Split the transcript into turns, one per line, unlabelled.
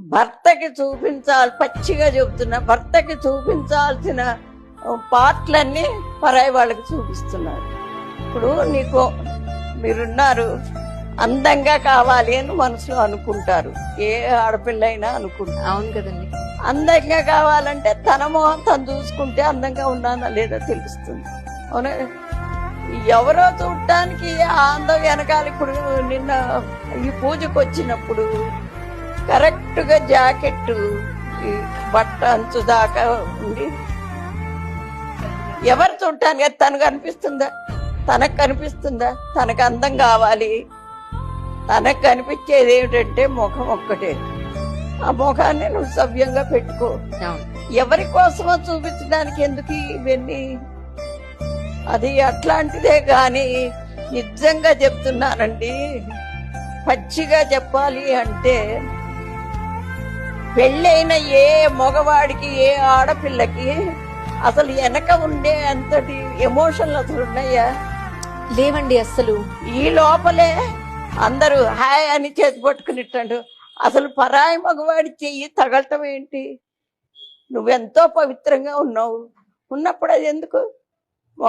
భర్తకి పచ్చిగా చెబుతున్నా, భర్తకి చూపించాల్సిన పార్ట్లన్నీ పరాయి వాళ్ళకి చూపిస్తున్నారు. ఇప్పుడు మీరున్నారు, అందంగా కావాలి అని మనసులో అనుకుంటారు, ఏ ఆడపిల్ల అయినా అనుకుంటారు.
అవును కదండి.
అందంగా కావాలంటే తన మొహం తను చూసుకుంటే అందంగా ఉన్నానా లేదా తెలుస్తుంది. అవునా? ఎవరో చూడటానికి ఆ అందం వెనకాల. ఇప్పుడు నిన్న ఈ పూజకు వచ్చినప్పుడు కరెక్ట్గా జాకెట్ ఈ బట్ట అంచు దాకా ఉండి ఎవరు చూడటానికి తనకు అనిపిస్తుందా? తనకు కనిపిస్తుందా? తనకు అందం కావాలి. తనకు కనిపించేది ఏమిటంటే ముఖం ఒక్కటే. ఆ ముఖాన్ని నువ్వు సవ్యంగా పెట్టుకో. ఎవరి కోసమో చూపించడానికి ఎందుకు ఇవన్నీ? అది అట్లాంటిదే కానీ నిజంగా చెప్తున్నానండి, పచ్చిగా చెప్పాలి అంటే పెళ్ళైన ఏ మగవాడికి ఏ ఆడపిల్లకి అసలు వెనక ఉండే అంతటి ఎమోషన్లు అసలు ఉన్నాయా?
లేవండి అస్సలు.
ఈ లోపలే అందరూ హాయ్ అని చేతి పట్టుకునిట్టాడు. అసలు పరాయి మగవాడి చెయ్యి తగలటం ఏంటి? నువ్వెంతో పవిత్రంగా ఉన్నప్పుడు అది ఎందుకు?